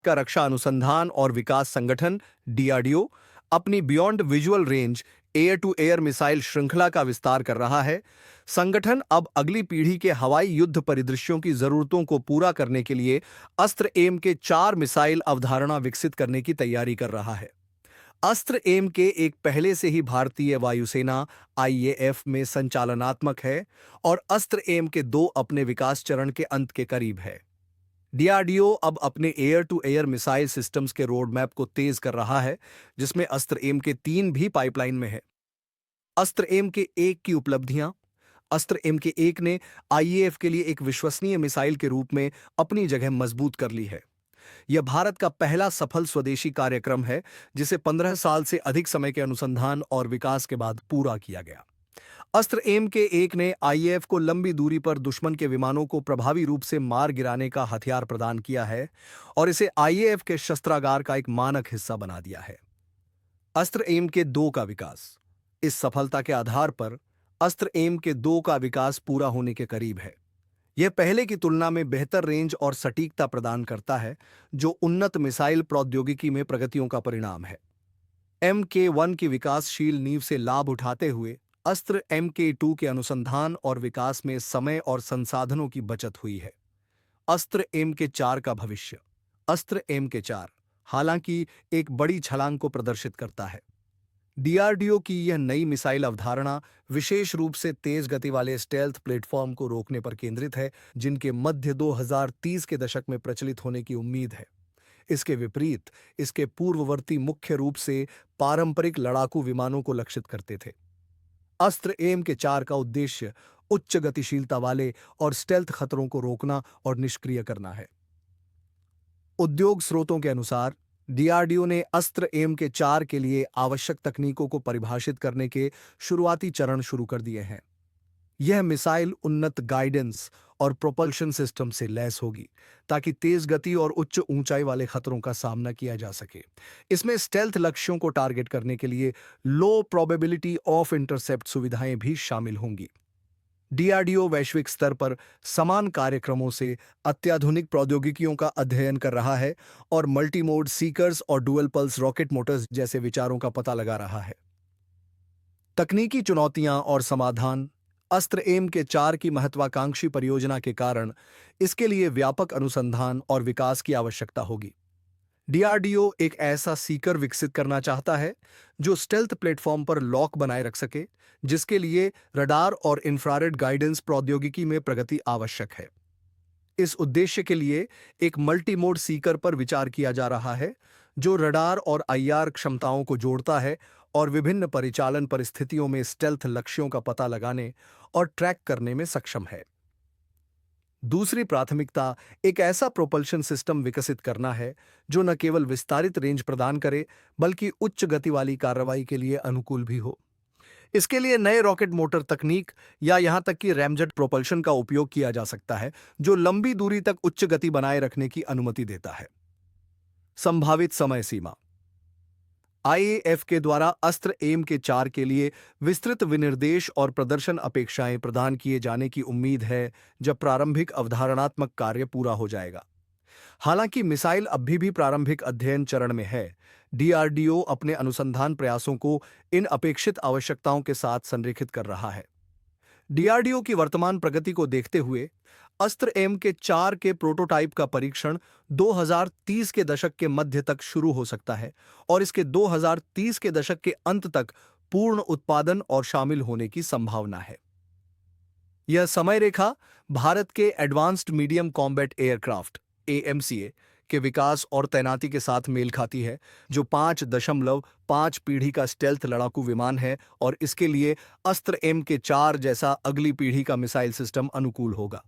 का रक्षा अनुसंधान और विकास संगठन डीआरडीओ अपनी beyond visual range air to air missile श्रृंखला का विस्तार कर रहा है। संगठन अब अगली पीढ़ी के हवाई युद्ध परिदृश्यों की जरूरतों को पूरा करने के लिए अस्त्र एम के 4 मिसाइल अवधारणा विकसित करने की तैयारी कर रहा है। अस्त्र एम के एक पहले से ही भारतीय वायुसेना आईएएफ में संचालनात्मक है और अस्त्र एम के 2 अपने विकास चरण के अंत के करीब है। डीआरडीओ अब अपने air to air missile systems के रोड मैप को तेज कर रहा है, जिसमें अस्त्र एम के 3 भी पाइपलाइन में है। अस्त्र एम के 1 की उपलब्धियां। अस्त्र एम के 1 ने आईएएफ के लिए एक विश्वसनीय मिसाइल के रूप में अपनी जगह मजबूत कर ली है। यह भारत का पहला सफल स्वदेशी कार्यक्रम है, जिसे 15 साल से अधिक समय के अनुसंधान और विकास के बाद पूरा किया गया। अस्त्र एम के 1 ने आईएएफ को लंबी दूरी पर दुश्मन के विमानों को प्रभावी रूप से मार गिराने का हथियार प्रदान किया है और इसे आईएएफ के शस्त्रागार का एक मानक हिस्सा बना दिया है। अस्त्र एम के 2 का विकास। इस सफलता के आधार पर अस्त्र एम के 2 का विकास पूरा होने के करीब है। यह पहले की तुलना में बेहतर रेंज और सटीकता प्रदान करता है, जो उन्नत मिसाइल प्रौद्योगिकी में प्रगतियों का परिणाम है। MK1 की विकासशील नींव से लाभ उठाते हुए अस्त्र MK2 के अनुसंधान और विकास में समय और संसाधनों की बचत हुई है। अस्त्र MK4 का भविष्य। अस्त्र MK4 हालांकि एक बड़ी छलांग को प्रदर्शित करता है। डीआरडीओ की यह नई मिसाइल अवधारणा विशेष रूप से तेज गति वाले स्टेल्थ प्लेटफॉर्म को रोकने पर केंद्रित है, जिनके मध्य 2030 के दशक में प्रचलित होने की उम्मीद है। इसके विपरीत इसके पूर्ववर्ती मुख्य रूप से पारंपरिक लड़ाकू विमानों को लक्षित करते थे। अस्त्र एम के 4 का उद्देश्य उच्च गतिशीलता वाले और स्टेल्थ खतरों को रोकना और निष्क्रिय करना है। उद्योग स्रोतों के अनुसार डीआरडीओ ने अस्त्र एम के 4 के लिए आवश्यक तकनीकों को परिभाषित करने के शुरुआती चरण शुरू कर दिए हैं। यह मिसाइल उन्नत गाइडेंस और प्रोपल्शन सिस्टम से लैस होगी, ताकि तेज गति और उच्च ऊंचाई वाले खतरों का सामना किया जा सके। इसमें स्टेल्थ लक्ष्यों को टारगेट करने के लिए लो प्रोबेबिलिटी ऑफ इंटरसेप्ट सुविधाएं भी शामिल होंगी। डीआरडीओ वैश्विक स्तर पर समान कार्यक्रमों से अत्याधुनिक प्रौद्योगिकियों का अध्ययन कर रहा है और मल्टीमोड सीकर्स और डुअल पल्स रॉकेट मोटर्स जैसे विचारों का पता लगा रहा है। तकनीकी चुनौतियां और समाधान। अस्त्र एम के 4 की महत्वाकांक्षी परियोजना के कारण इसके लिए व्यापक अनुसंधान और विकास की आवश्यकता होगी। डीआरडीओ एक ऐसा सीकर विकसित करना चाहता है जो स्टेल्थ प्लेटफॉर्म पर लॉक बनाए रख सके, जिसके लिए रडार और इंफ्रारेड गाइडेंस प्रौद्योगिकी में प्रगति आवश्यक है। इस उद्देश्य के लिए एक मल्टीमोड सीकर पर विचार किया जा रहा है, जो रडार और आईआर क्षमताओं को जोड़ता है और विभिन्न परिचालन परिस्थितियों में स्टेल्थ लक्ष्यों का पता लगाने और ट्रैक करने में सक्षम है। दूसरी प्राथमिकता एक ऐसा प्रोपल्शन सिस्टम विकसित करना है जो न केवल विस्तारित रेंज प्रदान करे, बल्कि उच्च गति वाली कार्रवाई के लिए अनुकूल भी हो। इसके लिए नए रॉकेट मोटर तकनीक या यहां तक कि रैमजेट प्रोपल्शन का उपयोग किया जा सकता है, जो लंबी दूरी तक उच्च गति बनाए रखने की अनुमति देता है। संभावित समय सीमा। आईएएफ के द्वारा अस्त्र एम के 4 के लिए विस्तृत विनिर्देश और प्रदर्शन अपेक्षाएं प्रदान किए जाने की उम्मीद है, जब प्रारंभिक अवधारणात्मक कार्य पूरा हो जाएगा। हालांकि मिसाइल अभी भी प्रारंभिक अध्ययन चरण में है, डीआरडीओ अपने अनुसंधान प्रयासों को इन अपेक्षित आवश्यकताओं के साथ संरेखित कर रहा है। डीआरडीओ की वर्तमान प्रगति को देखते हुए अस्त्र एम के 4 के प्रोटोटाइप का परीक्षण 2030 के दशक के मध्य तक शुरू हो सकता है और इसके 2030 के दशक के अंत तक पूर्ण उत्पादन और शामिल होने की संभावना है। यह समय रेखा भारत के advanced medium combat aircraft AMCA के विकास और तैनाती के साथ मेल खाती है, जो 5.5 पीढ़ी का स्टेल्थ लड़ाकू विमान है और इसके लिए अस्त्र एम के 4 जैसा अगली पीढ़ी का मिसाइल सिस्टम अनुकूल होगा।